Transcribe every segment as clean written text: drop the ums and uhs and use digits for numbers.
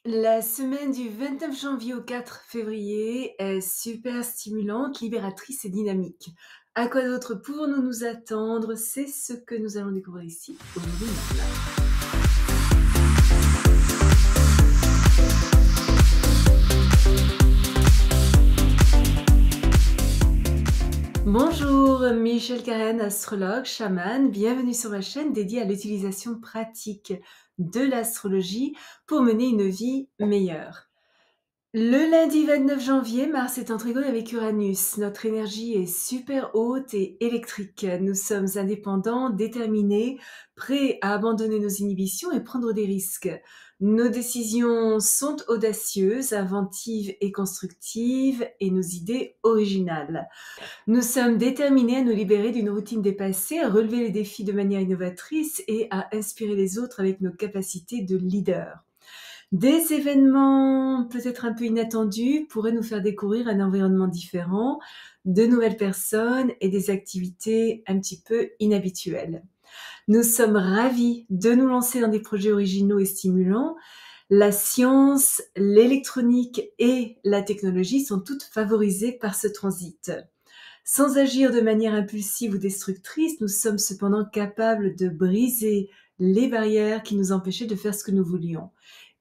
La semaine du 29 janvier au 4 février est super stimulante, libératrice et dynamique. À quoi d'autre pouvons-nous nous attendre? C'est ce que nous allons découvrir ici, aujourd'hui maintenant. Bonjour, Michel Karen, astrologue, chaman. Bienvenue sur ma chaîne dédiée à l'utilisation pratique de l'astrologie pour mener une vie meilleure. Le lundi 29 janvier, Mars est en trigone avec Uranus. Notre énergie est super haute et électrique. Nous sommes indépendants, déterminés, prêts à abandonner nos inhibitions et prendre des risques. Nos décisions sont audacieuses, inventives et constructives, et nos idées originales. Nous sommes déterminés à nous libérer d'une routine dépassée, à relever les défis de manière innovatrice et à inspirer les autres avec nos capacités de leader. Des événements peut-être un peu inattendus pourraient nous faire découvrir un environnement différent, de nouvelles personnes et des activités un petit peu inhabituelles. Nous sommes ravis de nous lancer dans des projets originaux et stimulants. La science, l'électronique et la technologie sont toutes favorisées par ce transit. Sans agir de manière impulsive ou destructrice, nous sommes cependant capables de briser les barrières qui nous empêchaient de faire ce que nous voulions.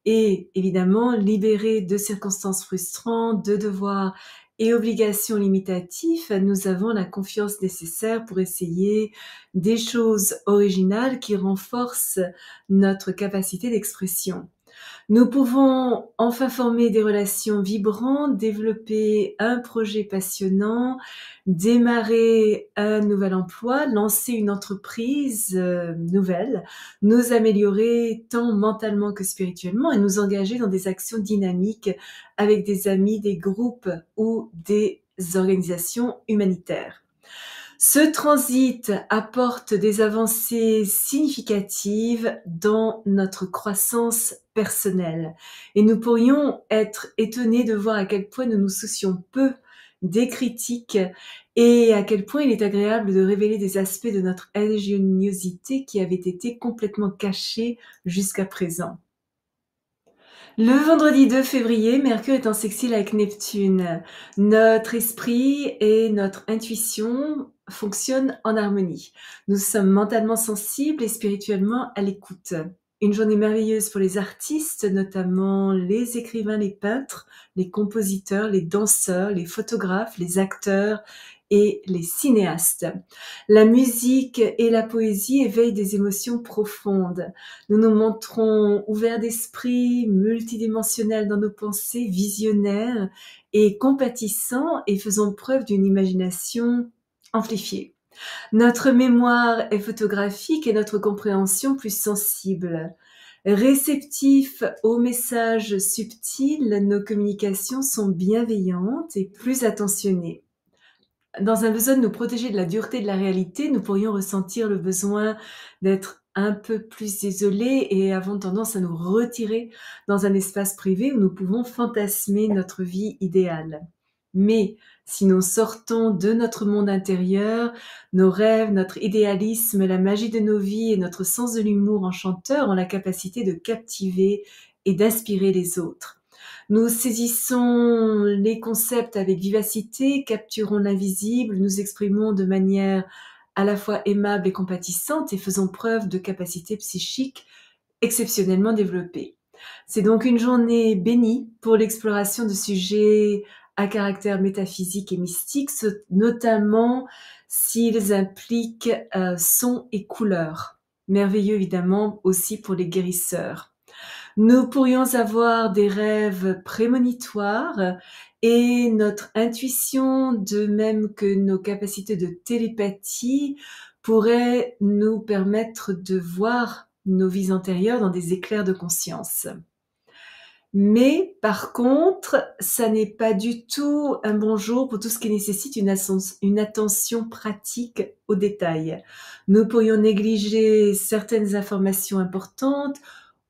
Et évidemment, libérés de circonstances frustrantes, de devoirs et obligations limitatifs, nous avons la confiance nécessaire pour essayer des choses originales qui renforcent notre capacité d'expression. Nous pouvons enfin former des relations vibrantes, développer un projet passionnant, démarrer un nouvel emploi, lancer une entreprise nouvelle, nous améliorer tant mentalement que spirituellement et nous engager dans des actions dynamiques avec des amis, des groupes ou des organisations humanitaires. Ce transit apporte des avancées significatives dans notre croissance personnelle et nous pourrions être étonnés de voir à quel point nous nous soucions peu des critiques et à quel point il est agréable de révéler des aspects de notre ingéniosité qui avaient été complètement cachés jusqu'à présent. Le vendredi 2 février, Mercure est en sextile avec Neptune. Notre esprit et notre intuition fonctionnent en harmonie. Nous sommes mentalement sensibles et spirituellement à l'écoute. Une journée merveilleuse pour les artistes, notamment les écrivains, les peintres, les compositeurs, les danseurs, les photographes, les acteurs et les cinéastes. La musique et la poésie éveillent des émotions profondes. Nous nous montrons ouverts d'esprit, multidimensionnels dans nos pensées, visionnaires et compatissants et faisons preuve d'une imagination amplifiée. Notre mémoire est photographique et notre compréhension plus sensible. Réceptifs aux messages subtils, nos communications sont bienveillantes et plus attentionnées. Dans un besoin de nous protéger de la dureté de la réalité, nous pourrions ressentir le besoin d'être un peu plus isolés et avons tendance à nous retirer dans un espace privé où nous pouvons fantasmer notre vie idéale. Mais si nous sortons de notre monde intérieur, nos rêves, notre idéalisme, la magie de nos vies et notre sens de l'humour enchanteur ont la capacité de captiver et d'inspirer les autres. Nous saisissons les concepts avec vivacité, capturons l'invisible, nous exprimons de manière à la fois aimable et compatissante et faisons preuve de capacités psychiques exceptionnellement développées. C'est donc une journée bénie pour l'exploration de sujets à caractère métaphysique et mystique, notamment s'ils impliquent son et couleur. Merveilleux évidemment aussi pour les guérisseurs. Nous pourrions avoir des rêves prémonitoires et notre intuition, de même que nos capacités de télépathie, pourraient nous permettre de voir nos vies antérieures dans des éclairs de conscience. Mais par contre, ça n'est pas du tout un bon jour pour tout ce qui nécessite une attention pratique aux détails. Nous pourrions négliger certaines informations importantes,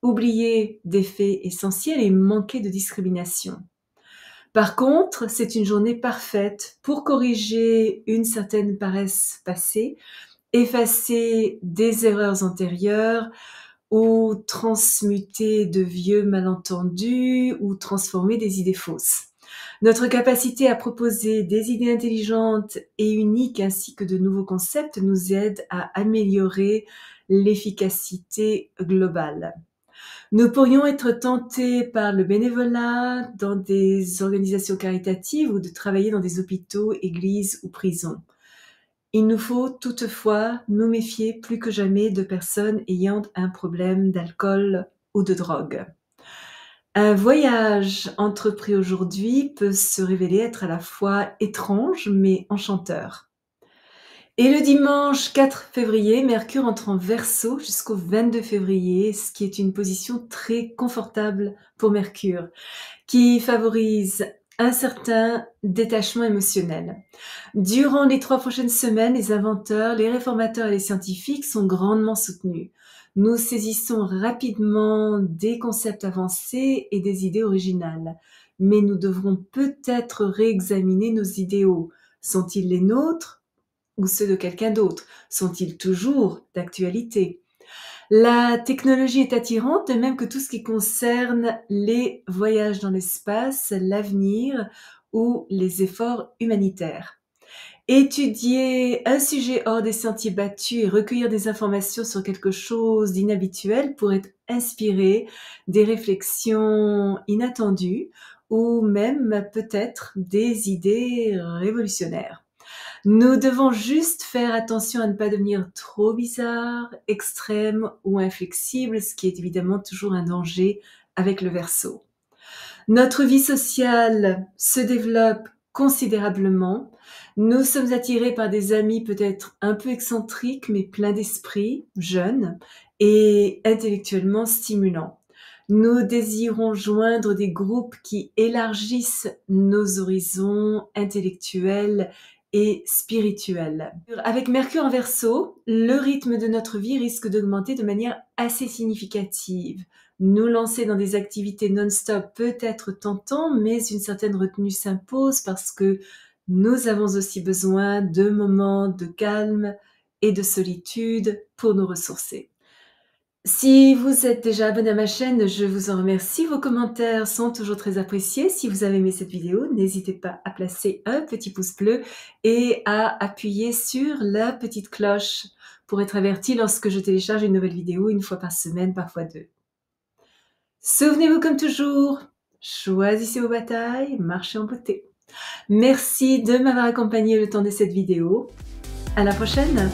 oublier des faits essentiels et manquer de discrimination. Par contre, c'est une journée parfaite pour corriger une certaine paresse passée, effacer des erreurs antérieures, ou transmuter de vieux malentendus ou transformer des idées fausses. Notre capacité à proposer des idées intelligentes et uniques ainsi que de nouveaux concepts nous aide à améliorer l'efficacité globale. Nous pourrions être tentés par le bénévolat dans des organisations caritatives ou de travailler dans des hôpitaux, églises ou prisons. Il nous faut toutefois nous méfier plus que jamais de personnes ayant un problème d'alcool ou de drogue. Un voyage entrepris aujourd'hui peut se révéler être à la fois étrange mais enchanteur. Et le dimanche 4 février, Mercure entre en Verseau jusqu'au 22 février, ce qui est une position très confortable pour Mercure, qui favorise un certain détachement émotionnel. Durant les 3 prochaines semaines, les inventeurs, les réformateurs et les scientifiques sont grandement soutenus. Nous saisissons rapidement des concepts avancés et des idées originales, mais nous devrons peut-être réexaminer nos idéaux. Sont-ils les nôtres ou ceux de quelqu'un d'autre? Sont-ils toujours d'actualité? La technologie est attirante, de même que tout ce qui concerne les voyages dans l'espace, l'avenir ou les efforts humanitaires. Étudier un sujet hors des sentiers battus et recueillir des informations sur quelque chose d'inhabituel pourrait inspirer des réflexions inattendues ou même peut-être des idées révolutionnaires. Nous devons juste faire attention à ne pas devenir trop bizarre, extrême ou inflexible, ce qui est évidemment toujours un danger avec le Verseau. Notre vie sociale se développe considérablement. Nous sommes attirés par des amis peut-être un peu excentriques, mais pleins d'esprit, jeunes et intellectuellement stimulants. Nous désirons joindre des groupes qui élargissent nos horizons intellectuels et spirituels. Avec Mercure en Verseau, le rythme de notre vie risque d'augmenter de manière assez significative. Nous lancer dans des activités non-stop peut être tentant, mais une certaine retenue s'impose parce que nous avons aussi besoin de moments de calme et de solitude pour nous ressourcer. Si vous êtes déjà abonné à ma chaîne, je vous en remercie. Vos commentaires sont toujours très appréciés. Si vous avez aimé cette vidéo, n'hésitez pas à placer un petit pouce bleu et à appuyer sur la petite cloche pour être averti lorsque je télécharge une nouvelle vidéo une fois par semaine, parfois deux. Souvenez-vous comme toujours, choisissez vos batailles, marchez en beauté. Merci de m'avoir accompagné le temps de cette vidéo. À la prochaine!